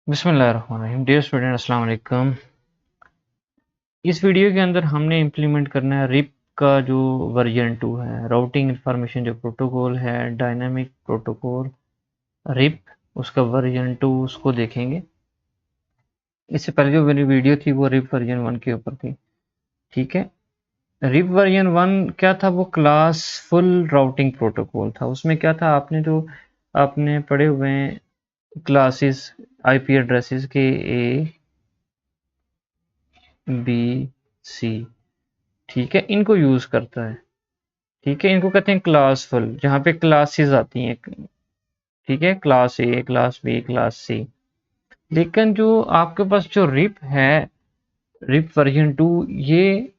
बिस्मिल्लाहिर्रहमानिर्रहीम। Dear student, अस्सलाम वालेकुम। इस वीडियो के अंदर हमने इम्प्लीमेंट करना है रिप का जो वर्जन 2 है, राउटिंग इंफॉर्मेशन जो प्रोटोकॉल है, डायनामिक प्रोटोकॉल रिप, उसका वर्जन 2 उसको देखेंगे। इससे पहले जो मेरी वीडियो थी वो रिप वर्जन 1 के ऊपर थी। ठीक है, रिप वर्जन 1 क्या था? वो क्लास फुल राउटिंग प्रोटोकॉल था। उसमें क्या था, आपने पढ़े हुए हैं क्लासेस आईपी एड्रेसेस के ए बी सी। ठीक है, इनको यूज करता है। ठीक है, इनको कहते हैं क्लासफुल, जहाँ पे क्लासेस आती हैं। ठीक है, class A, class B, class C. लेकिन जो आपके पास जो रिप है, रिप वर्जन 2, ये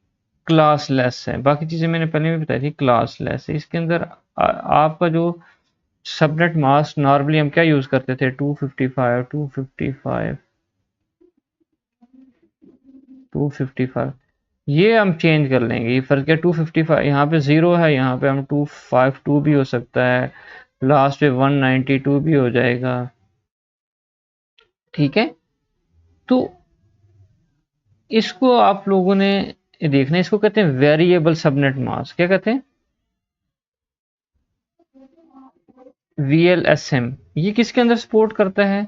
क्लासलेस है। बाकी चीजें मैंने पहले भी बताई थी, क्लासलेस है। इसके अंदर आपका जो सबनेट मास्क नॉर्मली हम क्या यूज करते थे, 255 255 255, ये हम चेंज कर लेंगे। ये फर्क है, 255 यहाँ पे 0 है, यहाँ पे हम 252 भी हो सकता है, लास्ट पे 192 भी हो जाएगा। ठीक है, तो इसको आप लोगों ने देखना है। इसको कहते हैं वेरिएबल सबनेट मास्क। क्या कहते हैं? वीएलएसएम। ये किसके अंदर सपोर्ट करता है?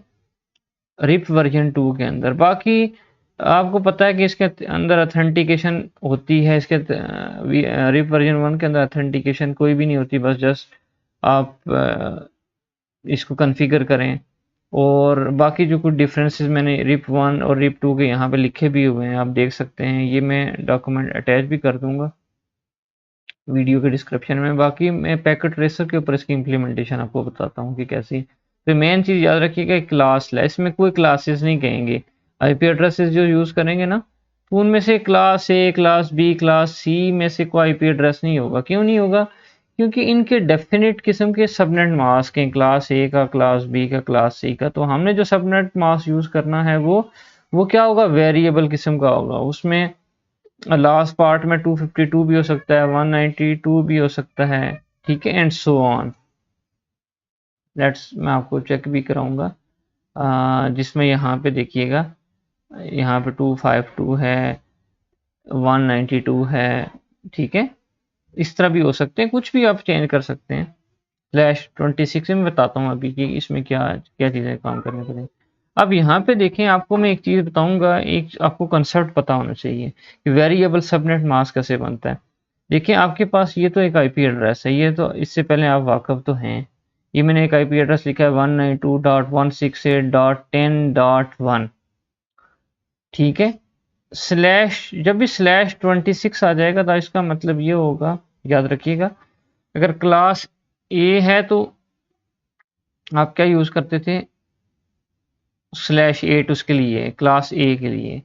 रिप वर्जन 2 के अंदर। बाकी आपको पता है कि इसके अंदर अथेंटिकेशन होती है। इसके रिप वर्जन 1 के अंदर अथेंटिकेशन कोई भी नहीं होती, बस जस्ट आप इसको कॉन्फ़िगर करें। और बाकी जो कुछ डिफरेंसेस मैंने रिप 1 और रिप 2 के यहाँ पे लिखे भी हुए हैं, आप देख सकते हैं। ये मैं डॉक्यूमेंट अटैच भी कर दूंगा वीडियो के डिस्क्रिप्शन में। बाकी मैं पैकेट ट्रेसर के ऊपर इसकी इम्प्लीमेंटेशन आपको बताता हूँ कि कैसी। तो मेन चीज़ याद रखिएगा, क्लास है, इसमें कोई क्लासेस नहीं कहेंगे। आईपी एड्रेसेस जो यूज़ करेंगे ना, तो उनमें से class A, class B, class C में से कोई आईपी एड्रेस नहीं होगा। क्यों नहीं होगा? क्योंकि इनके डेफिनेट किस्म के सबनेट मास्क हैं, क्लास ए का, क्लास बी का, क्लास सी का। तो हमने जो सबनेट मास्क यूज़ करना है वो क्या होगा? वेरिएबल किस्म का होगा। उसमें लास्ट पार्ट में 252 भी हो सकता है, 192 भी हो सकता है। ठीक है, एंड सो ऑन। लेट्स, मैं आपको चेक भी कराऊंगा, जिसमें यहाँ पे देखिएगा, यहाँ पे 252 है, 192 है। ठीक है, इस तरह भी हो सकते हैं, कुछ भी आप चेंज कर सकते हैं। /26 में बताता हूँ अभी कि इसमें क्या क्या चीज़ें काम करने पड़ेंगी। अब यहाँ पे देखें, आपको मैं एक चीज़ बताऊंगा, एक आपको कंसेप्ट पता होना चाहिए कि वेरिएबल सबनेट मास्क कैसे बनता है। देखिए, आपके पास ये तो एक आईपी एड्रेस है, ये तो इससे पहले आप वाकफ तो हैं। ये मैंने एक आईपी एड्रेस लिखा है 192.168.10.1। ठीक है, स्लैश, जब भी /26 आ जाएगा तो इसका मतलब ये होगा, याद रखिएगा, अगर क्लास ए है तो आप क्या यूज करते थे? /8 उसके लिए, क्लास ए के लिए।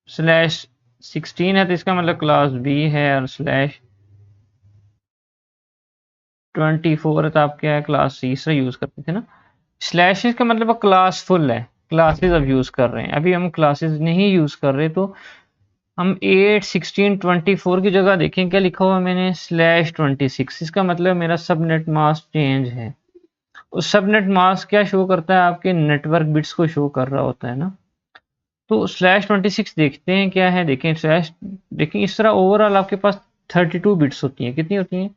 /16 है तो इसका मतलब क्लास बी है, और /24 है तो आप क्या है, क्लास सी से यूज करते थे ना। स्लैशेस का मतलब क्लास फुल है, क्लासेस अब यूज कर रहे हैं। अभी हम क्लासेस नहीं यूज कर रहे, तो हम 8 16 24 की जगह देखें क्या लिखा हुआ मैंने, /26। इसका मतलब मेरा सबनेट मास्क चेंज है। उस सबनेट मास्क क्या शो करता है? आपके नेटवर्क बिट्स को शो कर रहा होता है ना। तो /26 देखते हैं क्या है। देखें स्लैश, देखें इस तरह ओवरऑल आपके पास 32 बिट्स होती हैं। कितनी होती हैं?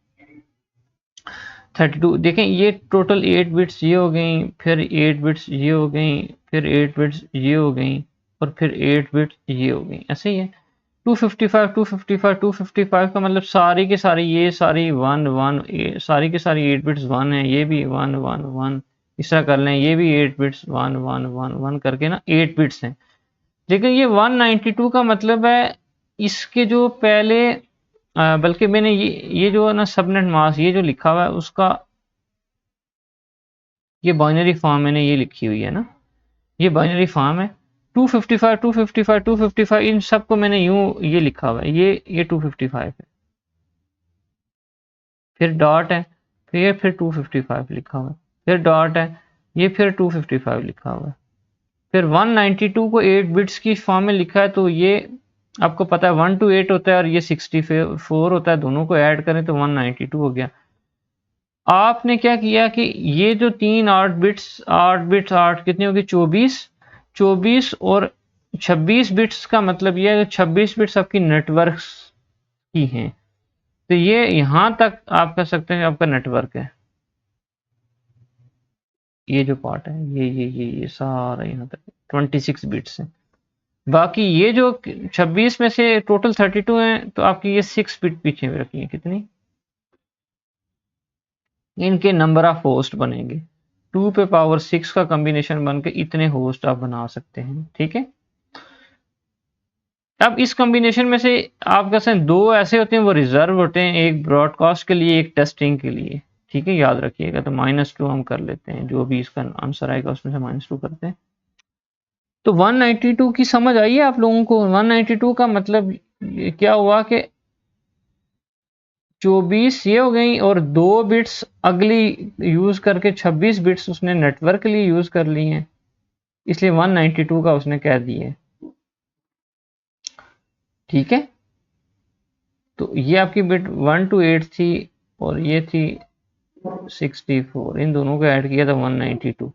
32। देखें, ये टोटल 8 बिट्स ये हो गई, फिर 8 बिट्स ये हो गई, फिर 8 बिट्स ये हो गई, और फिर 8 बिट्स ये हो गई। ऐसे ही है। 255 255 255 का मतलब सारी के सारी, ये सारी 1 1, सारी के सारी 8 बिट्स 1 है, ये भी 1 1 1। इस तरह कर लें, ये भी 8 बिट्स 1 1 1 1 करके ना 8 बिट्स हैं। लेकिन ये 192 का मतलब है इसके जो पहले, बल्कि मैंने ये जो है ना सबनेट मास्क, ये जो लिखा हुआ है उसका, ये बाइनरी फॉर्म मैंने ये लिखी हुई है ना, ये बाइनरी फॉर्म है। 255 255 255, इन सबको मैंने यूं ये लिखा हुआ है, ये 255 है, फिर डॉट है, फिर 255 लिखा हुआ है, फिर डॉट है, ये फिर 255 लिखा हुआ है, फिर 192 को 8 बिट्स की फॉर्म में लिखा है। तो ये आपको पता है 1 to 8 होता है, और ये 64 होता है। दोनों को ऐड करें तो 192 हो गया। आपने क्या किया कि ये जो 8 कितनी होगी, 24 और 26 बिट्स का मतलब ये है 26 बिट्स आपकी नेटवर्क की हैं। तो ये यहां तक आप कह सकते हैं आपका नेटवर्क है। ये जो पार्ट है ये सारा यहाँ तक 26 बिट्स है। बाकी ये जो 26 में से टोटल 32 है, तो आपकी ये 6 बिट पीछे में रखी है कितनी, इनके नंबर ऑफ होस्ट बनेंगे 2 पे पावर 6 का कॉम्बिनेशन बन के इतने होस्ट आप बना सकते हैं। ठीक है, अब इस कॉम्बिनेशन में से आप कह सकते हैं 2 ऐसे होते हैं वो रिजर्व होते हैं, एक ब्रॉडकास्ट के लिए एक टेस्टिंग के लिए। ठीक है, याद रखिएगा। तो -2 हम कर लेते हैं, जो भी इसका आंसर आएगा उसमें से -2 करते हैं। तो 192 की समझ आई है आप लोगों को? 192 का मतलब क्या हुआ कि 24 ये हो गई और 2 बिट्स अगली यूज करके 26 बिट्स उसने नेटवर्क के लिए यूज कर ली हैं, इसलिए 192 का उसने कह दिए। ठीक है, तो ये आपकी बिट 1 to 8 थी और ये थी 64, इन दोनों को ऐड किया था 192।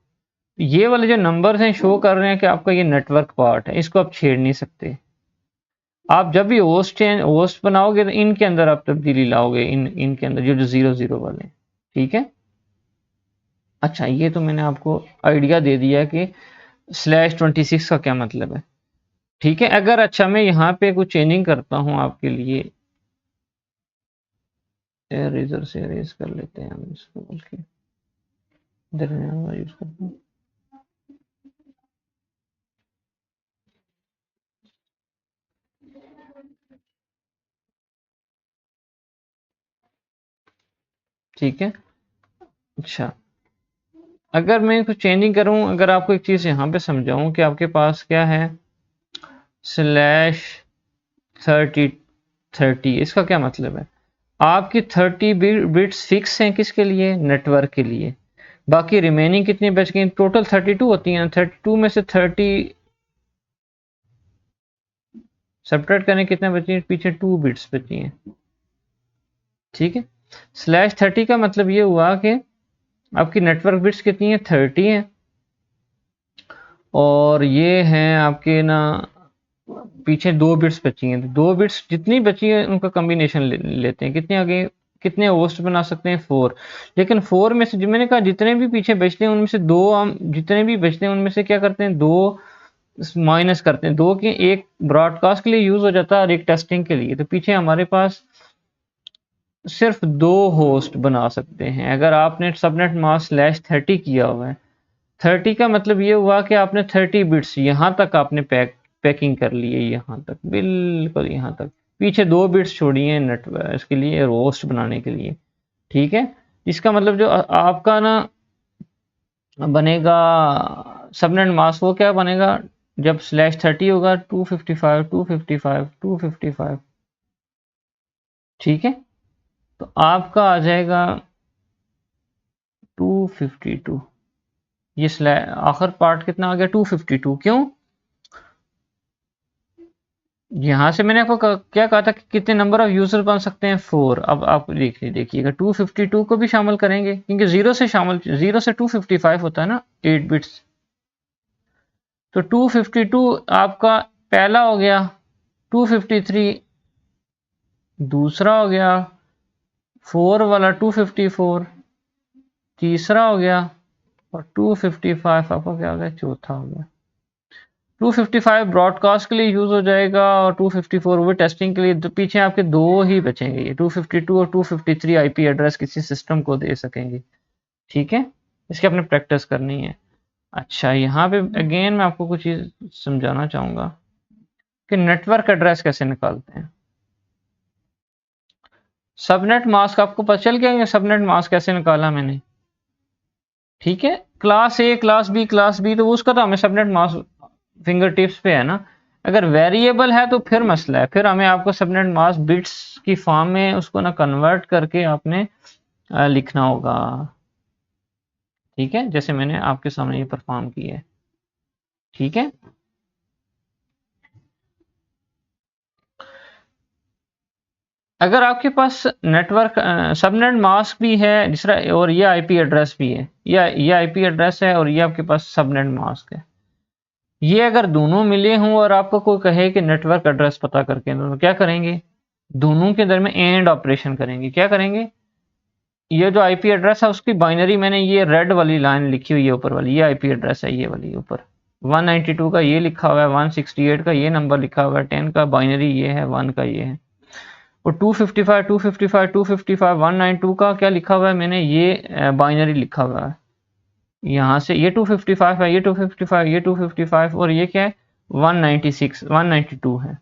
ये वाले जो नंबर्स हैं शो कर रहे हैं कि आपका ये नेटवर्क पार्ट है, इसको आप छेड़ नहीं सकते। आप जब भी होस्ट बनाओगे तो इनके अंदर आप तब्दीली लाओगे, इनके अंदर जो जो 00 वाले। ठीक है, अच्छा ये तो मैंने आपको आइडिया दे दिया कि /26 का क्या मतलब है। ठीक है, अगर अच्छा मैं यहाँ पे कुछ चेंजिंग करता हूँ आपके लिए, इरेजर से इरेज कर लेते हैं हम इसको, बल्कि दरमियान यूज करते हैं। ठीक है, अच्छा अगर मैं कुछ चेंजिंग करूं, अगर आपको एक चीज यहाँ पे समझाऊं कि आपके पास क्या है /30 30, इसका क्या मतलब है? आपकी 30 बिट्स फिक्स हैं किसके लिए, नेटवर्क के लिए। बाकी रिमेनिंग कितनी बच गई, टोटल 32 होती हैं, 32 में से 30 सब्ट्रैक्ट करें कितने बची हैं, पीछे 2 बिट्स बची हैं। ठीक है, /30 का मतलब ये हुआ कि आपकी नेटवर्क बिट्स कितनी है, 30 है, और ये हैं आपके ना पीछे 2 बिट्स बची हैं। तो 2 बिट्स जितनी बची है उनका कॉम्बिनेशन लेते हैं, कितने आगे, कितने होस्ट बना सकते हैं, 4। लेकिन 4 में से जो मैंने कहा जितने भी पीछे बचते हैं उनमें से 2 हम जितने भी बचते हैं उनमें से क्या करते हैं, 2 माइनस करते हैं। 2 के एक ब्रॉडकास्ट के लिए यूज हो जाता है और एक टेस्टिंग के लिए। तो पीछे हमारे पास सिर्फ 2 होस्ट बना सकते हैं। अगर आपने सबनेट मास्क /30 किया हुआ है, 30 का मतलब ये हुआ कि आपने 30 बिट्स यहाँ तक आपने पैकिंग कर ली है, यहाँ तक बिल्कुल यहाँ तक। पीछे 2 बिट्स छोड़ी हैं नेटवर्क इसके लिए, होस्ट बनाने के लिए। ठीक है, इसका मतलब जो आपका ना बनेगा सबनेट मास्क, वो क्या बनेगा जब /30 होगा, 255 255 255। ठीक है, तो आपका आ जाएगा 252। ये आखिर पार्ट कितना आ गया, 252। क्यों, यहाँ से मैंने आपको क्या कहा था कि कितने नंबर ऑफ यूजर बन सकते हैं, 4। अब आप देखिएगा 252 को भी शामिल करेंगे, क्योंकि 0 से 255 होता है ना 8 बिट्स। तो 252 आपका पहला हो गया, 253 दूसरा हो गया, 4 वाला 254 तीसरा हो गया, और 255 आपका क्या हो गया, चौथा हो गया। 255 ब्रॉडकास्ट के लिए यूज हो जाएगा और 254 वो टेस्टिंग के लिए। तो पीछे आपके 2 ही बचेंगे, ये 252 और 253 आईपी एड्रेस किसी सिस्टम को दे सकेंगे। ठीक है, इसकी अपने प्रैक्टिस करनी है। अच्छा यहाँ पे अगेन मैं आपको कुछ चीज समझाना चाहूंगा कि नेटवर्क एड्रेस कैसे निकालते हैं। सबनेट मास्क आपको पता चल गया कि सबनेट मास्क कैसे निकाला मैंने। ठीक है, क्लास ए क्लास बी तो उसका तो हमें सबनेट मास्क फिंगर टिप्स पे है ना। अगर वेरिएबल है तो फिर मसला है, फिर हमें आपको सबनेट मास्क बिट्स की फॉर्म में उसको ना कन्वर्ट करके आपने लिखना होगा। ठीक है, जैसे मैंने आपके सामने ये परफॉर्म किया है। ठीक है, अगर आपके पास नेटवर्क सबनेट मास्क भी है दूसरा, और ये आईपी एड्रेस भी है, या ये आईपी एड्रेस है और ये आपके पास सबनेट मास्क है, ये अगर दोनों मिले हों और आपको कोई कहे कि नेटवर्क एड्रेस पता करके दो, तो क्या करेंगे? दोनों के दरमियान एंड ऑपरेशन करेंगे। क्या करेंगे? ये जो आईपी एड्रेस है उसकी बाइनरी मैंने ये रेड वाली लाइन लिखी हुई है ऊपर वाली, ये आईपी एड्रेस है, ये वाली ऊपर 192 का ये लिखा हुआ है, 168 का ये नंबर लिखा हुआ है, 10 का बाइनरी ये है, 1 का ये है, और 255 192 का क्या लिखा हुआ है मैंने, ये बाइनरी लिखा हुआ है। यहाँ से ये 255 है, ये 255, ये 255 और ये क्या है 196 192 है।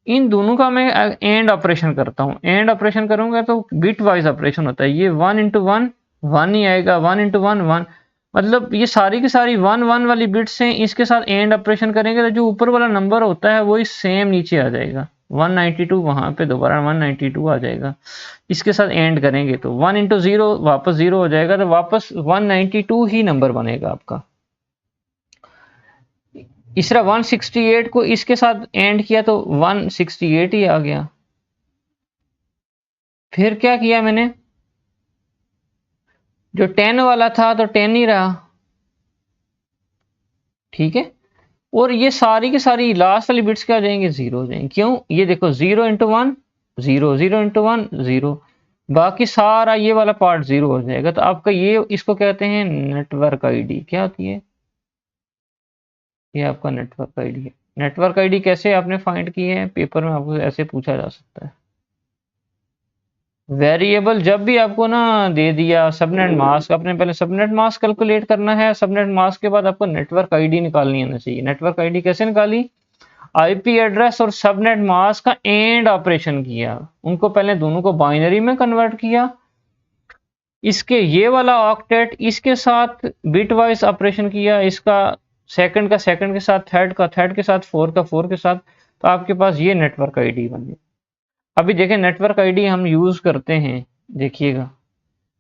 इन दोनों का मैं एंड ऑपरेशन करता हूँ। एंड ऑपरेशन करूंगा तो बिट वाइज ऑपरेशन होता है। ये 1 इंटू 1 1 ही आएगा, 1 इंटू 1 1, मतलब ये सारी की सारी 1 1 वाली बिट्स हैं। इसके साथ एंड ऑपरेशन करेंगे तो जो ऊपर वाला नंबर होता है वही सेम नीचे आ जाएगा, 192 वहां पे दोबारा 192 आ जाएगा। इसके साथ एंड करेंगे तो 1 इंटू 0 वापस 0 हो जाएगा, तो वापस 192 ही नंबर बनेगा आपका। इस तरह 168 को इसके साथ एंड किया तो 168 ही आ गया। फिर क्या किया मैंने, जो 10 वाला था तो 10 ही रहा, ठीक है। और ये सारी की सारी लास्ट वाली बिट्स क्या हो जाएंगे, 0 हो जाएंगे। क्यों? ये देखो 0 इंटू 1 0, 0 इंटू 1 0, बाकी सारा ये वाला पार्ट 0 हो जाएगा। तो आपका ये इसको कहते हैं नेटवर्क आईडी। क्या होती है? ये आपका नेटवर्क आईडी है। नेटवर्क आईडी कैसे आपने फाइंड की है? पेपर में आपको ऐसे पूछा जा सकता है। वेरिएबल जब भी आपको ना दे दिया सबनेट मास्क, आपने पहले सबनेट मास्क कैलकुलेट करना है। सबनेट मास्क के बाद आपको नेटवर्क आईडी निकालनी आना चाहिए। नेटवर्क आईडी कैसे निकाली? आईपी एड्रेस और सबनेट मास्क का एंड ऑपरेशन किया, उनको पहले दोनों को बाइनरी में कन्वर्ट किया। इसके ये वाला ऑक्टेट इसके साथ बिट वाइज ऑपरेशन किया, इसका सेकंड का सेकंड के साथ, थर्ड का थर्ड के साथ, फोर का फोर के साथ, तो आपके पास ये नेटवर्क आईडी बनी। अभी देखें नेटवर्क आईडी हम यूज करते हैं, देखिएगा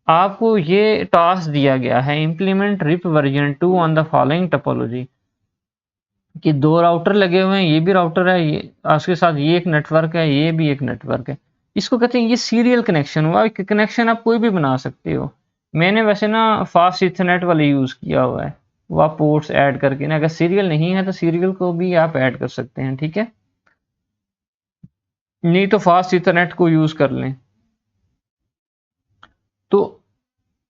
आपको ये टास्क दिया गया है, implement RIP version 2 on the following topology, कि दो राउटर लगे हुए हैं, ये भी राउटर है, ये उसके साथ ये एक नेटवर्क है, ये भी एक नेटवर्क है। इसको कहते हैं ये सीरियल कनेक्शन हुआ। कनेक्शन आप कोई भी बना सकते हो। मैंने वैसे ना फास्ट इथरनेट वाले यूज किया हुआ है, वो आप पोर्ट्स ऐड करके ना, अगर सीरियल नहीं है तो सीरियल को भी आप ऐड कर सकते हैं, ठीक है, नहीं तो फास्ट इथरनेट को यूज कर लें। तो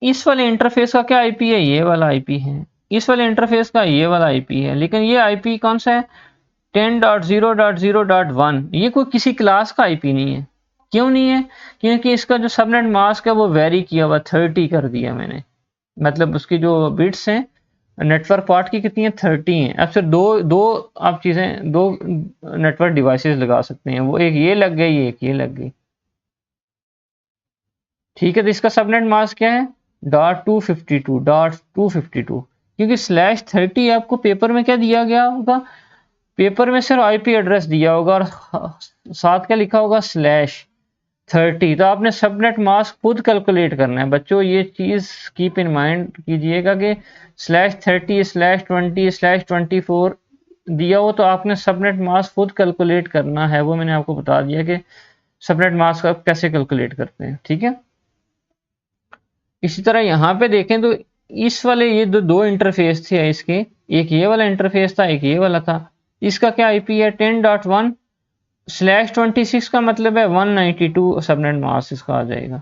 इस वाले इंटरफेस का क्या आईपी है? ये वाला आईपी है। इस वाले इंटरफेस का ये वाला आईपी है, लेकिन ये आईपी कौन सा है? 10.0.0.1। ये कोई किसी क्लास का आईपी नहीं है। क्यों नहीं है? क्योंकि इसका जो सबनेट मास्क है वो वेरी किया हुआ, 30 कर दिया मैंने, मतलब उसकी जो बिट्स हैं नेटवर्क पार्ट की कितनी है, 30 हैं। अब सिर्फ दो दो आप चीजें, दो नेटवर्क डिवाइसेस लगा सकते हैं, वो एक ये लग गई, एक ये लग गई, ठीक है। तो इसका सबनेट मास्क क्या है? .252.252, क्योंकि /30 आपको पेपर में क्या दिया गया होगा? पेपर में सिर्फ आईपी एड्रेस दिया होगा और साथ क्या लिखा होगा, /30। तो आपने सबनेट मास्क खुद कैलकुलेट करना है बच्चों। ये चीज कीप इन माइंड कीजिएगा कि /30 /20 /24 दिया हो तो आपने सबनेट मास्क खुद कैलकुलेट करना है। वो मैंने आपको बता दिया कि सबनेट मास्क आप कैसे कैलकुलेट करते हैं, ठीक है। इसी तरह यहाँ पे देखें तो इस वाले ये दो इंटरफेस थे इसके, एक ये वाला इंटरफेस था, एक ये वाला था। इसका क्या आईपी है? 10.1/26 का मतलब है 192 सबनेट मास्क इसका आ जाएगा।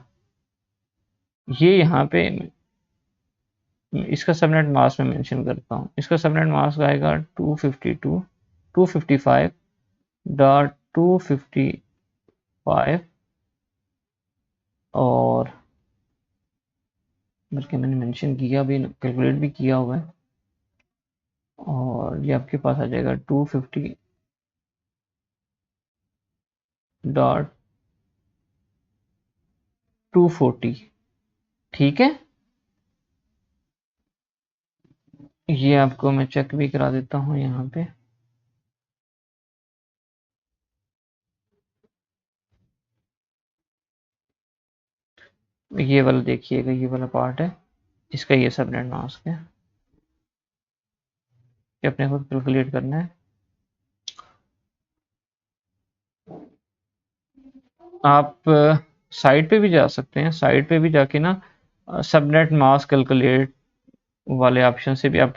ये यहाँ पे इसका सबनेट मास्क में मेंशन करता हूँ। इसका सबनेट मास्क आएगा 255.255 और बल्कि मैंने मेंशन किया भी, कैलकुलेट भी किया हुआ है, और ये आपके पास आ जाएगा 250.240, ठीक है। ये आपको मैं चेक भी करा देता हूँ यहाँ पे। ये वाला देखिएगा, ये वाला पार्ट है इसका, ये सबनेट मास्क है, ये अपने खुद कैलकुलेट करना है। आप साइट पे भी जा सकते हैं, साइट पे भी जाके ना सबनेट मास्क कैलकुलेट वाले ऑप्शन से भी आप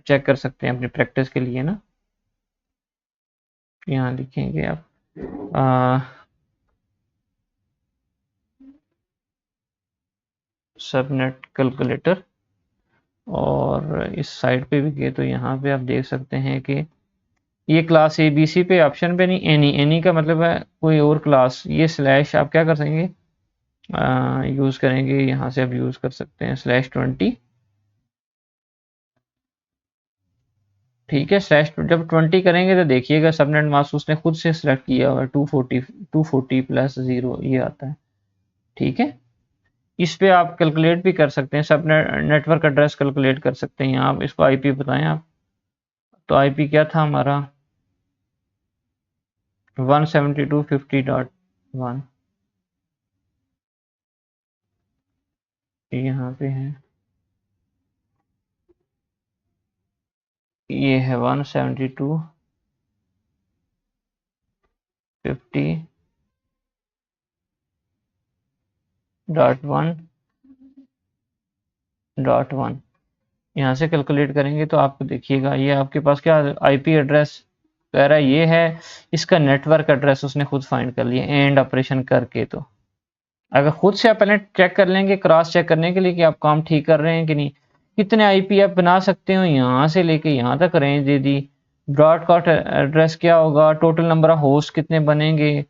चेक कर सकते हैं अपनी प्रैक्टिस के लिए ना। यहाँ लिखेंगे आप सबनेट कैलकुलेटर, और इस साइट पे भी गए तो यहाँ पे आप देख सकते हैं कि ये क्लास ए बी सी पे ऑप्शन पे नहीं, एनी, एनी का मतलब है कोई और क्लास, ये स्लैश आप क्या कर सकेंगे यूज़ करेंगे, यहाँ से आप यूज़ कर सकते हैं /20। ठीक है, स्लैश जब 20 करेंगे तो देखिएगा सबनेट मास्क उसने खुद से सिलेक्ट किया हुआ है 240 प्लस 0 ये आता है। ठीक है, इस पे आप कैलकुलेट भी कर सकते हैं, सब नेटवर्क एड्रेस कैलकुलेट कर सकते हैं आप। इसको आईपी बताएं आप, तो आईपी क्या था हमारा 172.50.1, यहाँ पे है, ये है 172.50.1.1। यहाँ से कैलकुलेट करेंगे तो आपको देखिएगा ये आपके पास क्या आईपी एड्रेस कह रहा है, ये है इसका नेटवर्क एड्रेस उसने खुद फाइंड कर लिया एंड ऑपरेशन करके। तो अगर खुद से आप पहले चेक कर लेंगे क्रॉस चेक करने के लिए कि आप काम ठीक कर रहे हैं कि नहीं, कितने आईपी आप बना सकते हो यहाँ से लेके यहाँ तक रेंज दे दी, ब्रॉडकास्ट एड्रेस क्या होगा, टोटल नंबर ऑफ होस्ट कितने बनेंगे,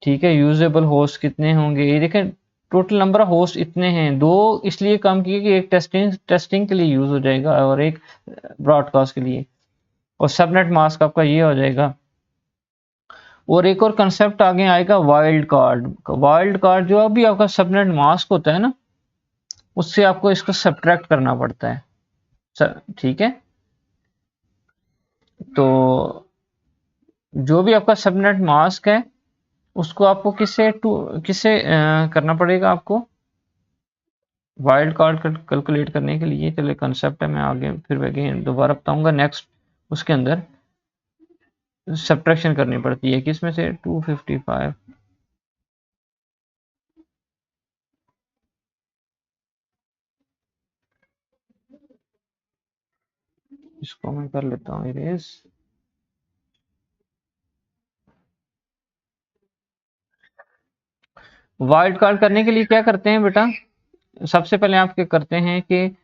ठीक है, यूजेबल होस्ट कितने होंगे, ये देखें टोटल नंबर ऑफ होस्ट इतने हैं, दो इसलिए कम किए कि एक टेस्टिंग के लिए यूज हो जाएगा और एक ब्रॉडकास्ट के लिए, और सबनेट मास्क आपका ये हो जाएगा। और एक और कंसेप्ट आगे आएगा वाइल्ड कार्ड। वाइल्ड कार्ड जो अभी आपका सबनेट मास्क होता है ना, उससे आपको इसको सब्ट्रैक्ट करना पड़ता है ठीक है। तो जो भी आपका सबनेट मास्क है उसको आपको किससे करना पड़ेगा आपको वाइल्ड कार्ड कैलकुलेट करने के लिए। चलिए कंसेप्ट है, मैं आगे फिर अगेन दोबारा बताऊंगा नेक्स्ट, उसके अंदर सब्ट्रैक्शन करनी पड़ती है किसमें से 255, इसको मैं कर लेता हूँ इरेज। वाइल्ड कार्ड करने के लिए क्या करते हैं बेटा, सबसे पहले आप क्या करते हैं कि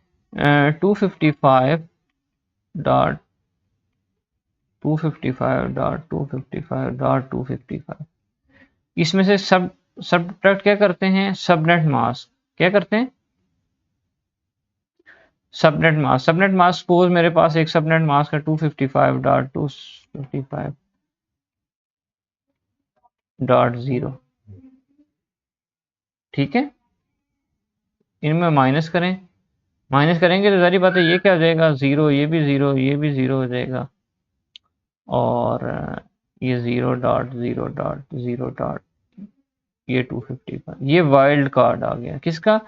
255.255.255.255 इसमें से सब्ट्रैक्ट क्या करते हैं, सबनेट मास्क क्या करते हैं, सबनेट मास्क सपोज मेरे पास एक सबनेट मास्क है 255.255.0, ठीक है, इनमें माइनस करें, माइनस करेंगे तो सारी बात है ये क्या हो जाएगा जीरो, ये भी जीरो, ये भी जीरो हो जाएगा, और ये 0.0.0. ये 255, ये वाइल्ड कार्ड आ गया किसका,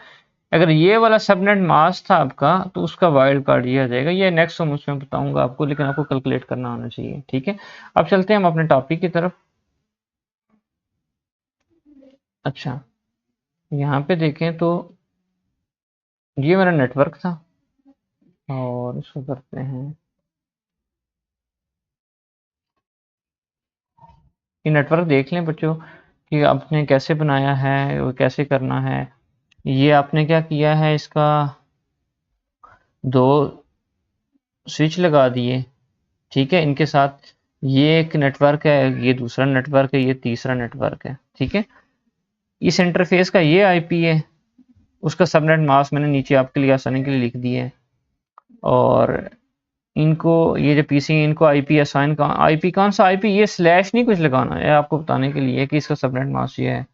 अगर ये वाला सबनेट मास्क था आपका तो उसका वाइल्ड कार्ड ये आ जाएगा। ये नेक्स्ट हम उसमें बताऊंगा आपको, लेकिन आपको कैलकुलेट करना आना चाहिए। ठीक है, अब चलते हैं हम अपने टॉपिक की तरफ। अच्छा, यहाँ पे देखें तो ये मेरा नेटवर्क था, और इसको करते हैं, ये नेटवर्क देख लें बच्चों कि आपने कैसे बनाया है और कैसे करना है। ये आपने क्या किया है, इसका दो स्विच लगा दिए, ठीक है, इनके साथ ये एक नेटवर्क है, ये दूसरा नेटवर्क है, ये तीसरा नेटवर्क है, ठीक है। इस इंटरफेस का ये आईपी है, उसका सबनेट मास्क मैंने नीचे आपके लिए आसानी के लिए लिख दिया है, और इनको ये जो पीसी इनको आईपी असाइन का आईपी कौन सा आईपी, ये स्लैश नहीं कुछ लगाना है आपको बताने के लिए कि इसका सबनेट मास्क ये है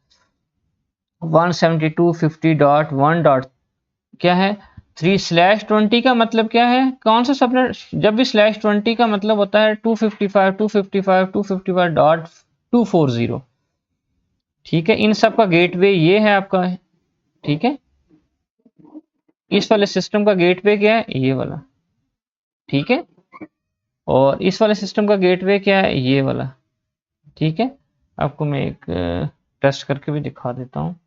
172.50.1. क्या है 3/20 का मतलब क्या है, कौन सा सबनेट, जब भी /20 का मतलब होता है 255.255.240, ठीक है, इन सब का गेटवे ये है आपका, ठीक है, इस वाले सिस्टम का गेटवे क्या है, ये वाला, ठीक है, और इस वाले सिस्टम का गेटवे क्या है, ये वाला, ठीक है। आपको मैं एक टेस्ट करके भी दिखा देता हूँ।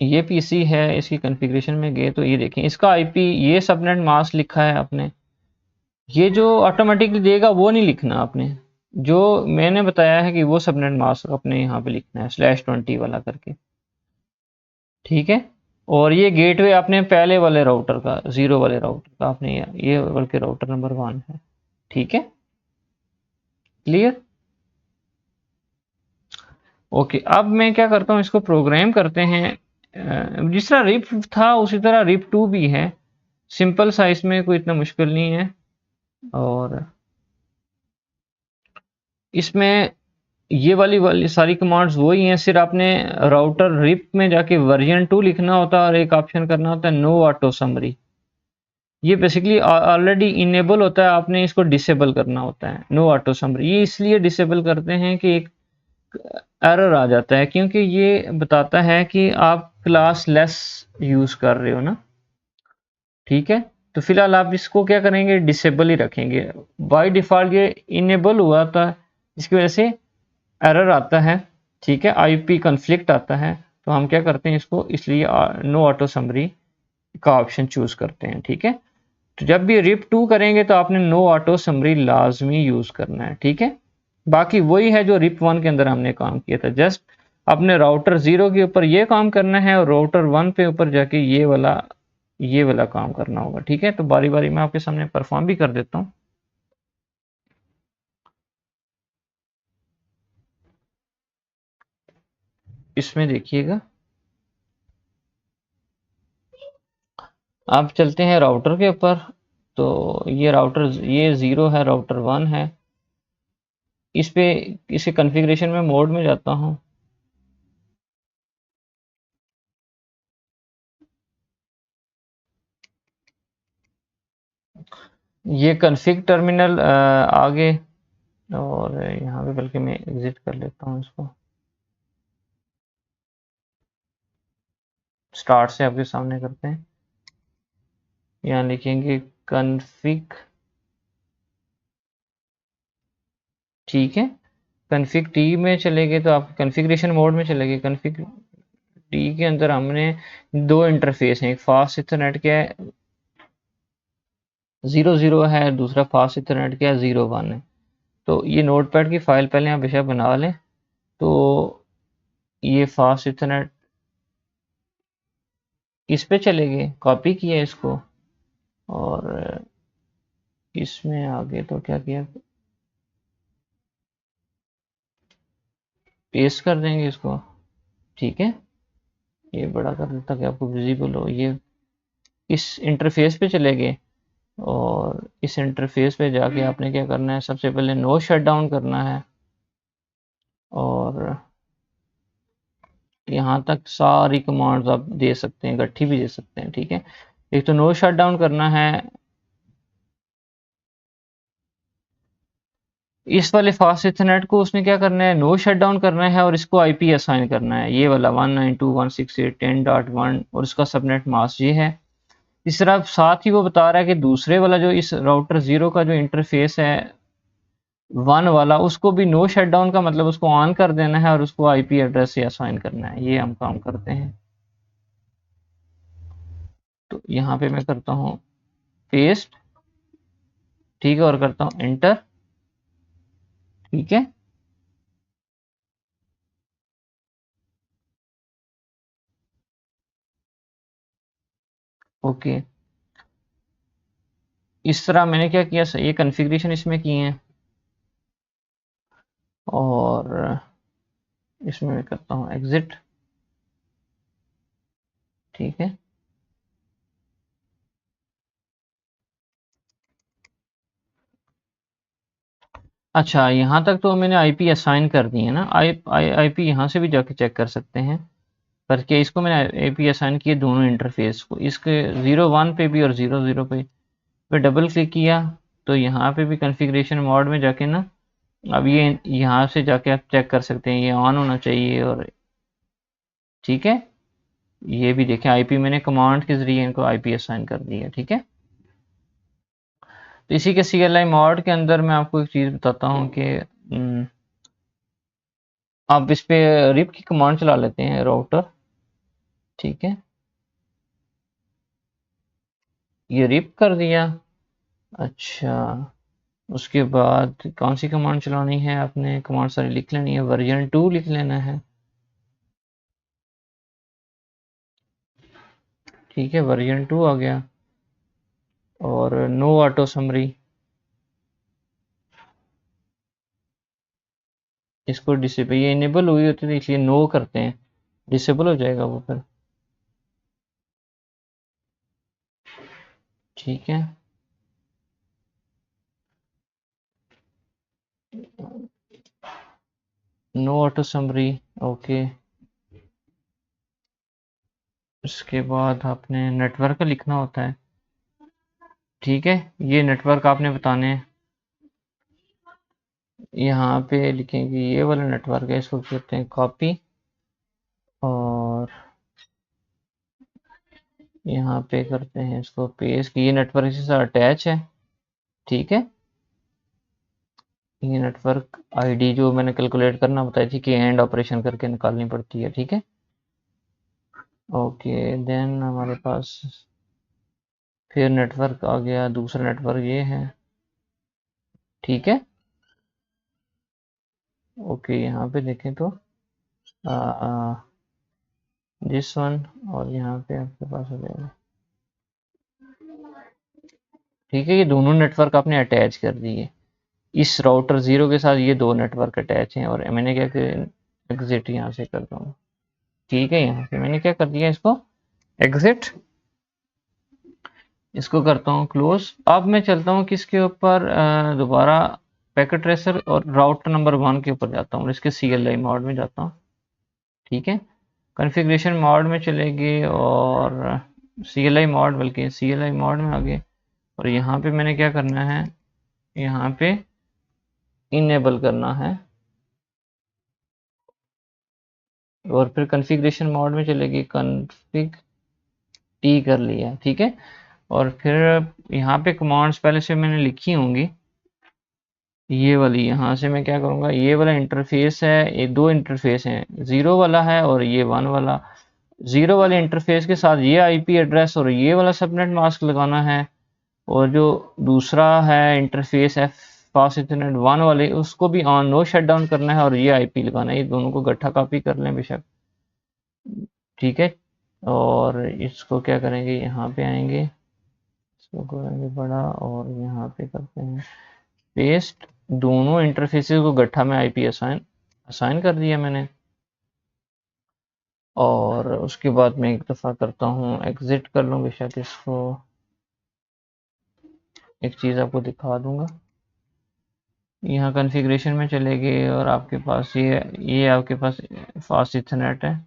ये पीसी है, इसकी कॉन्फ़िगरेशन में गए तो ये देखें, इसका आईपी ये सबनेट मास्क लिखा है आपने, ये जो ऑटोमेटिकली देगा वो नहीं लिखना आपने, जो मैंने बताया है कि वो सबनेट मास्क अपने यहाँ पे लिखना है /20 वाला करके, ठीक है। और ये गेटवे आपने पहले वाले राउटर का, 0 वाले राउटर का आपने, ये बल्कि राउटर नंबर 1 है, ठीक है, क्लियर। ओके, अब मैं क्या करता हूँ, इसको प्रोग्राम करते हैं। जिस तरह रिप था उसी तरह रिप 2 भी है, सिंपल सा, इसमें कोई इतना मुश्किल नहीं है। और इसमें ये वाली सारी कमांड्स वही हैं, सिर्फ आपने राउटर रिप में जाके वर्जन 2 लिखना होता है और एक ऑप्शन करना होता है नो ऑटो समरी। ये बेसिकली ऑलरेडी इनेबल होता है, आपने इसको डिसेबल करना होता है, नो ऑटो समरी। ये इसलिए डिसेबल करते हैं कि एक एरर आ जाता है, क्योंकि ये बताता है कि आप क्लास लेस यूज कर रहे हो ना, ठीक है। तो फिलहाल आप इसको क्या करेंगे, डिसेबल ही रखेंगे। बाय डिफॉल्ट ये इनेबल हुआ था, इसकी वजह से एरर आता है, ठीक है, आईपी कॉन्फ्लिक्ट आता है। तो हम क्या करते हैं इसको, इसलिए नो ऑटो समरी का ऑप्शन चूज करते हैं, ठीक है। तो जब भी रिप 2 करेंगे तो आपने नो ऑटो समरी लाजमी यूज करना है, ठीक है। बाकी वही है जो रिप 1 के अंदर हमने काम किया था, जस्ट अपने राउटर 0 के ऊपर ये काम करना है और राउटर 1 पे ऊपर जाके ये वाला काम करना होगा, ठीक है। तो बारी बारी मैं आपके सामने परफॉर्म भी कर देता हूँ। इसमें देखिएगा, आप चलते हैं राउटर के ऊपर, तो ये राउटर, ये 0 है, राउटर 1 है। इस पे इसे कॉन्फ़िगरेशन में मोड में जाता हूँ, ये कॉन्फ़िग टर्मिनल आगे, और यहाँ पे बल्कि मैं एग्जिट कर लेता हूँ इसको, स्टार्ट से आपके सामने करते हैं। यहाँ लिखेंगे कॉन्फ़िग, ठीक है। कॉन्फ़िग टी में चले गए तो आप कॉन्फ़िगरेशन मोड में चले गए। कॉन्फ़िग टी के अंदर हमने दो इंटरफेस हैं, एक फास्ट इथरनेट का है 0 है, दूसरा फास्ट इथरनेट का 0 1 है। तो ये नोटपैड की फाइल पहले आप बेशक बना लें। तो ये फास्ट इथरनेट इस पे चले गए, कॉपी किया इसको, और इसमें आगे तो क्या किया, पेस्ट कर देंगे इसको, ठीक है। ये बड़ा कर देता कि आपको विजिबल हो। ये इस इंटरफेस पे चले गए, और इस इंटरफेस पे जाके आपने क्या करना है, सबसे पहले नो शट डाउन करना है, और यहाँ तक सारी कमांड्स आप दे सकते हैं, इकट्ठी भी दे सकते हैं, ठीक है। एक तो नो शट डाउन करना है, इस वाले फास्ट इथरनेट को उसने क्या करना है, नो शट डाउन करना है, और इसको आईपी असाइन करना है, ये वाला 192.168.10.1, और इसका सबनेट मास्क ये है। इस तरह साथ ही वो बता रहा है कि दूसरे वाला जो इस राउटर 0 का जो इंटरफेस है 1 वाला, उसको भी नो शट डाउन का मतलब उसको ऑन कर देना है और उसको आईपी एड्रेस से असाइन करना है। ये हम काम करते हैं। तो यहाँ पे मैं करता हूँ पेस्ट, ठीक है, और करता हूँ एंटर, ठीक है। ओके, इस तरह मैंने क्या किया, ये कॉन्फ़िगरेशन इसमें की है, और इसमें मैं करता हूँ एग्जिट, ठीक है। अच्छा, यहाँ तक तो मैंने आईपी असाइन कर दी है ना, आईपी यहाँ से भी जाके चेक कर सकते हैं, पर क्या इसको मैंने आईपी असाइन किए दोनों इंटरफेस को, इसके 0 1 पे भी और 0 0 पे डबल क्लिक किया, तो यहाँ पे भी कॉन्फ़िगरेशन मोड में जाके ना, अब ये यहाँ से जाके आप चेक कर सकते हैं, ये ऑन होना चाहिए, और ठीक है। ये भी देखें, आईपी मैंने कमांड के जरिए इनको आईपी असाइन कर दिया, ठीक है। तो इसी के CLI मोड के अंदर मैं आपको एक चीज़ बताता हूँ कि आप इस पे रिप की कमांड चला लेते हैं राउटर, ठीक है, ये रिप कर दिया। अच्छा, उसके बाद कौन सी कमांड चलानी है आपने? कमांड सारी लिख लेनी है, वर्जन 2 लिख लेना है, ठीक है, वर्जन 2 आ गया। और नो ऑटो समरी, इसको डिसेबल, ये इनेबल हुई होती है इसलिए नो करते हैं, डिसेबल हो जाएगा वो फिर, ठीक है। No auto summary, okay. उसके बाद आपने नेटवर्क लिखना होता है, ठीक है, ये नेटवर्क आपने बताने हैं। यहाँ पे लिखेंगे ये वाला नेटवर्क है, इसको करते हैं कॉपी, और यहाँ पे करते हैं इसको पेस्ट, ये नेटवर्क के साथ अटैच है, ठीक है। ये नेटवर्क आईडी जो मैंने कैलकुलेट करना बताई थी कि एंड ऑपरेशन करके निकालनी पड़ती है, ठीक है। ओके, देन हमारे पास फिर नेटवर्क आ गया, दूसरा नेटवर्क ये है, ठीक है। ओके, यहाँ पे देखें तो दिस वन, और यहाँ पे आपके पास हो जाएगा, ठीक है। ये दोनों नेटवर्क आपने अटैच कर दिए, इस राउटर 0 के साथ ये दो नेटवर्क अटैच हैं, और मैंने क्या किया, एग्जिट यहाँ से करता हूँ, ठीक है। यहाँ से मैंने क्या कर दिया, इसको एग्जिट, इसको करता हूँ क्लोज। अब मैं चलता हूँ किसके ऊपर, दोबारा पैकेट ट्रेसर और राउटर नंबर 1 के ऊपर जाता हूँ, इसके CLI मोड में जाता हूँ, ठीक है। कॉन्फ़िगरेशन मोड में चलेगी, और CLI मोड, बल्कि CLI मोड में आ गए, और यहाँ पे मैंने क्या करना है, यहाँ पे इनेबल करना है, और फिर कॉन्फ़िगरेशन मोड में चलेगी, कॉन्फ़िग टी कर लिया, ठीक है। और फिर यहाँ पे कमांड्स पहले से मैंने लिखी होंगी, ये वाली यहाँ से मैं क्या करूँगा, ये वाला इंटरफेस है, ये दो इंटरफेस हैं, 0 वाला है और ये 1 वाला। 0 वाले इंटरफेस के साथ ये IP एड्रेस और ये वाला सबनेट मास्क लगाना है, और जो दूसरा है इंटरफेस है फास्ट इथरनेट 1 वाले, उसको भी ऑन नो शट डाउन करना है, और ये IP लगाना है। ये दोनों को गट्ठा कॉपी कर लें बेशक, ठीक है। और इसको क्या करेंगे, यहाँ पे आएंगे, इसको करेंगे बड़ा, और यहाँ पे करते हैं पेस्ट, दोनों इंटरफेसेस को गट्ठा में IP असाइन असाइन कर दिया मैंने। और उसके बाद मैं एक दफ़ा करता हूँ एग्जिट कर लूँ बेशक इसको, एक चीज़ आपको दिखा दूंगा, यहाँ कॉन्फ़िगरेशन में चले गए, और आपके पास ये आपके पास फास्ट इथरनेट है,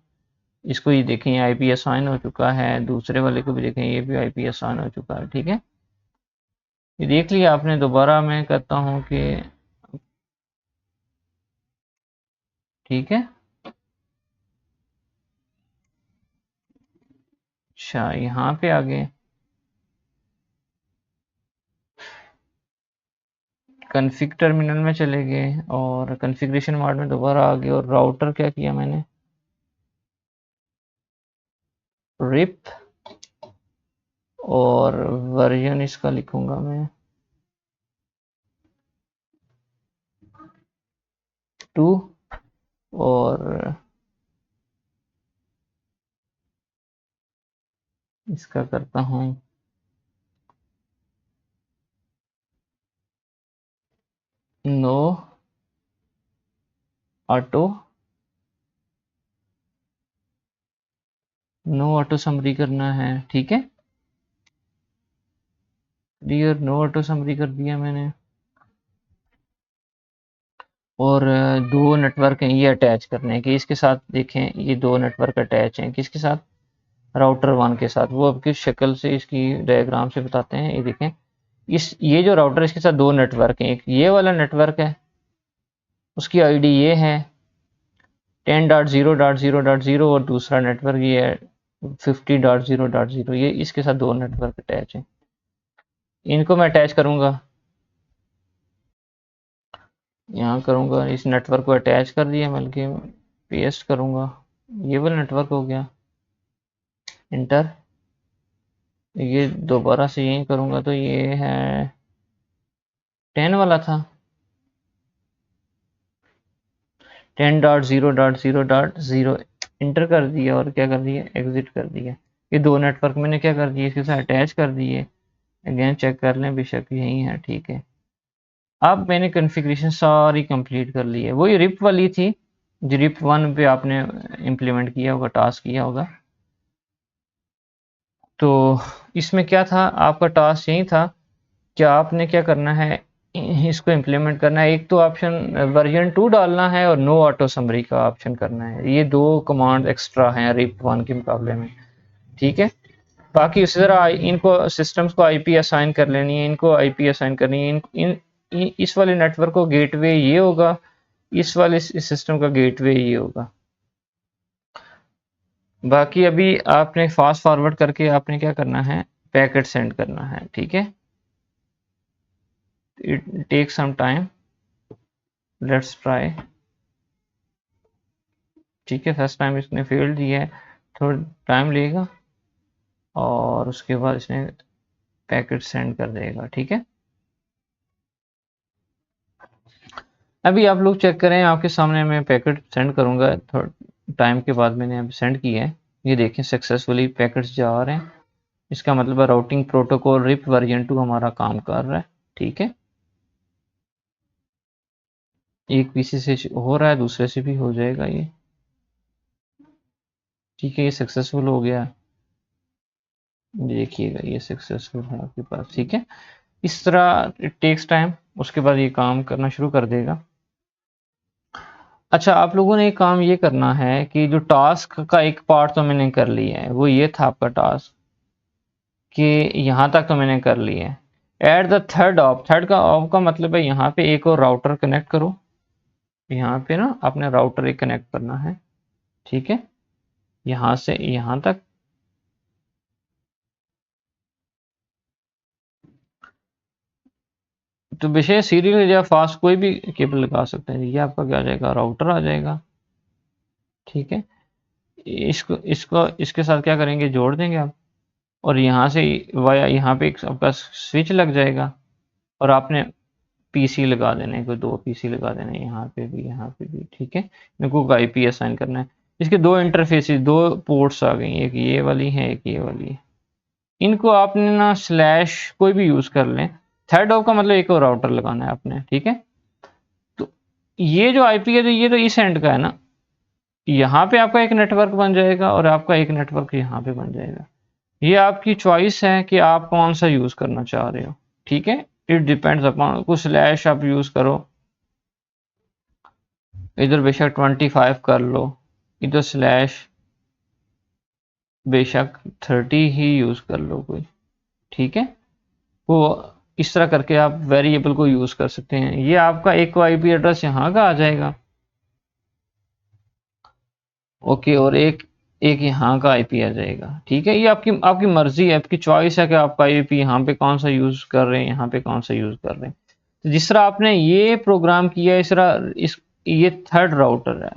इसको ये देखें, ये IP असाइन हो चुका है, दूसरे वाले को भी देखें, ये भी IP असाइन हो चुका है, ठीक है। ये देख लिया आपने, दोबारा मैं कहता हूँ कि ठीक है। अच्छा, यहाँ पे आ गए, कॉन्फ़िग टर्मिनल में चले गए, और कॉन्फ़िगरेशन मोड में दोबारा आ गए, और राउटर क्या किया मैंने, रिप, और वर्जन इसका लिखूंगा मैं 2, और इसका करता हूँ no auto, no auto summary करना है, ठीक है। क्लियर, नो ऑटो समरी कर दिया मैंने। और दो नेटवर्क हैं ये अटैच करने हैं, कि इसके साथ देखें, ये दो नेटवर्क अटैच हैं किसके साथ, राउटर 1 के साथ। वो अब किस शक्ल से इसकी डायग्राम से बताते हैं, ये देखें, इस ये जो राउटर इसके साथ दो नेटवर्क हैं, एक ये वाला नेटवर्क है, उसकी आईडी ये है 10.0.0.0, और दूसरा नेटवर्क ये है 50.0.0, ये इसके साथ दो नेटवर्क अटैच हैं, इनको मैं अटैच करूंगा। यहाँ करूँगा, इस नेटवर्क को अटैच कर दिया, बल्कि पेस्ट करूँगा, ये वाला नेटवर्क हो गया, इंटर। ये दोबारा से यही करूँगा तो ये है 10 वाला था, 10.0.0.0 इंटर कर दिया और क्या कर दिया, एग्जिट कर दिया। ये दो नेटवर्क मैंने क्या कर दिए, इसके साथ अटैच कर दिए। अगेन चेक कर लें, बेशक यही है, ठीक है। अब मैंने कॉन्फ़िगरेशन सारी कंप्लीट कर ली है। वही रिप वाली थी जो रिप 1 पे आपने इम्प्लीमेंट किया होगा, टास्क किया होगा। तो इसमें क्या था, आपका टास्क यही था कि आपने क्या करना है, इसको इम्प्लीमेंट करना है। एक तो ऑप्शन वर्जन 2 डालना है और नो ऑटो समरी का ऑप्शन करना है। ये दो कमांड एक्स्ट्रा हैं रिप 1 के मुकाबले में, ठीक है। बाकी उसी तरह इनको सिस्टम्स को आईपी असाइन कर लेनी है, इनको आईपी असाइन करनी है। इस वाले नेटवर्क को गेटवे ये होगा, इस वाले सिस्टम का गेटवे ये होगा। बाकी अभी आपने फास्ट फॉरवर्ड करके आपने क्या करना है, पैकेट सेंड करना है, ठीक है। It take some time, let's try, ठीक है। फर्स्ट टाइम इसने फेल दिया है, थोड़ा टाइम लेगा और उसके बाद इसने पैकेट सेंड कर देगा, ठीक है। अभी आप लोग चेक करें, आपके सामने मैं पैकेट सेंड करूंगा, थोड़ा टाइम के बाद मैंने अभी सेंड किया है। ये देखें सक्सेसफुली पैकेट्स जा रहे हैं। इसका मतलब है राउटिंग प्रोटोकॉल रिप वर्जन 2 हमारा काम कर रहा है, ठीक है। एक पीसी से हो रहा है, दूसरे से भी हो जाएगा ये, ठीक है। ये सक्सेसफुल हो गया, देखिएगा ये सक्सेसफुल है आपके पास, ठीक है। इस तरह इट टेक्स टाइम, उसके बाद ये काम करना शुरू कर देगा। अच्छा, आप लोगों ने एक काम ये करना है कि जो टास्क का एक पार्ट तो मैंने कर लिया है, वो ये था आपका टास्क कि यहाँ तक तो मैंने कर लिया है। At the third of, third का ऑफ का मतलब है यहाँ पे एक और राउटर कनेक्ट करो। यहाँ पे ना आपने राउटर एक कनेक्ट करना है, ठीक है, यहाँ से यहाँ तक। तो विशेष सीरियल या फास्ट कोई भी केबल लगा सकते हैं। ये आपका क्या आ जाएगा, राउटर आ जाएगा, ठीक है। इसको इसको इसके साथ क्या करेंगे, जोड़ देंगे आप, और यहाँ से वाया यहाँ पे एक आपका स्विच लग जाएगा और आपने पीसी लगा देने हैं, कोई दो पीसी लगा देने हैं, यहाँ पे भी, ठीक है। इनको आईपी असाइन करना है। इसके दो इंटरफेसेस, दो पोर्ट्स आ गई, एक ये वाली है, एक ये वाली है। इनको आपने ना स्लैश कोई भी यूज कर लें। थर्ड ऑफ का मतलब एक और राउटर लगाना है आपने, ठीक है। तो ये जो आईपी है, तो ये तो इस एंड का है ना, यहाँ पे आपका एक नेटवर्क बन जाएगा और आपका एक नेटवर्क यहाँ पे बन जाएगा। ये आपकी चॉइस है कि आप कौन सा यूज करना चाह रहे हो, ठीक है। इट डिपेंड्स अपॉन, कुछ स्लैश आप यूज करो, इधर बेशक 25 कर लो, इधर स्लैश बेशक 30 ही यूज कर लो कोई, ठीक है। वो इस तरह करके आप वेरिएबल को यूज कर सकते हैं। ये आपका एक आईपी एड्रेस यहाँ का आ जाएगा, ओके, और एक एक यहाँ का आईपी आ जाएगा, ठीक है। ये आपकी आपकी मर्जी है, आपकी चॉइस है कि आप आईपी यहाँ पे कौन सा यूज कर रहे हैं, यहाँ पे कौन सा यूज कर रहे हैं। तो जिस तरह आपने ये प्रोग्राम किया, इस तरह इस ये थर्ड राउटर है,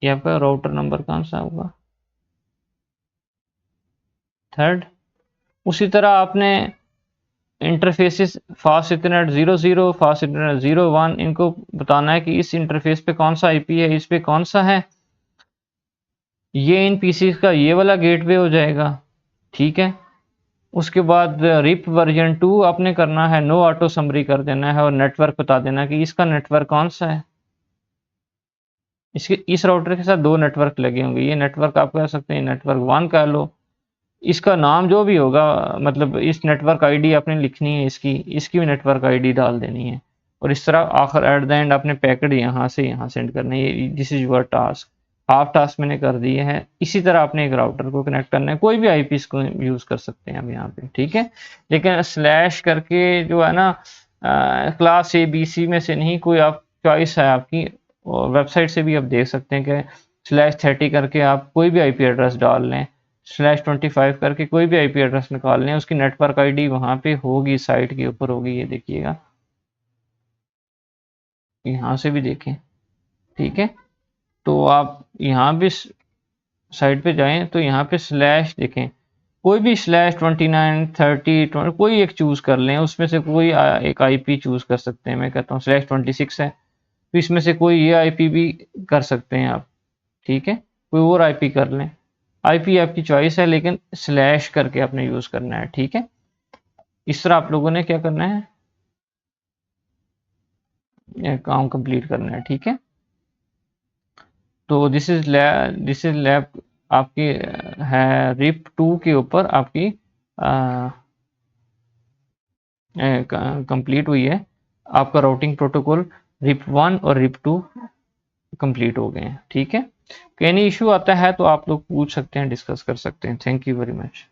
ये आपका राउटर नंबर कौन सा होगा, थर्ड। उसी तरह आपने interfaces fast Ethernet 00, fast Ethernet 01, इनको बताना है कि इस इंटरफेस पे कौन सा आईपी है, इस पे कौन सा है। ये इन पीसी का ये वाला गेटवे हो जाएगा, ठीक है। उसके बाद रिप वर्जन 2 आपने करना है, नो ऑटो समरी कर देना है और नेटवर्क बता देना कि इसका नेटवर्क कौन सा है। इसके इस राउटर के साथ दो नेटवर्क लगे होंगे, ये नेटवर्क आप कह सकते हैं नेटवर्क 1 कह लो। इसका नाम जो भी होगा, मतलब इस नेटवर्क आईडी आपने लिखनी है, इसकी इसकी भी नेटवर्क आईडी डाल देनी है। और इस तरह आखिर एट द एंड आपने पैकेट यहाँ से यहाँ सेंड करना है। This is your task, half task मैंने कर दिए हैं। इसी तरह आपने एक राउटर को कनेक्ट करना है, कोई भी आईपी को यूज कर सकते हैं हम यहाँ पे, ठीक है। लेकिन स्लैश करके जो है ना, क्लास ए बी सी में से नहीं, कोई आप चॉइस है आपकी। वेबसाइट से भी आप देख सकते हैं कि /30 करके आप कोई भी आईपी एड्रेस डाल लें, /25 करके कोई भी आईपी एड्रेस निकाल लें, उसकी नेटवर्क आईडी वहाँ पे होगी, साइट के ऊपर होगी, ये देखिएगा। यहाँ से भी देखें, ठीक है। तो आप यहाँ भी साइड पे जाएं तो यहाँ पे स्लैश देखें, कोई भी स्लैश 29 30 20 कोई एक चूज कर लें, उसमें से कोई एक आईपी चूज कर सकते हैं। मैं कहता हूँ स्लैश 26 है तो इसमें से कोई ये आईपी भी कर सकते हैं आप, ठीक है। कोई और आईपी कर लें, आईपी आपकी चॉइस है, लेकिन स्लैश करके आपने यूज करना है, ठीक है। इस तरह आप लोगों ने क्या करना है, काम कंप्लीट करना है, ठीक है। तो दिस इज लैब आपकी है रिप 2 के ऊपर आपकी कंप्लीट हुई है। आपका राउटिंग प्रोटोकॉल रिप 1 और रिप 2 कंप्लीट हो गए हैं, ठीक है। एनी इशू आता है तो आप लोग पूछ सकते हैं, डिस्कस कर सकते हैं। Thank you very much.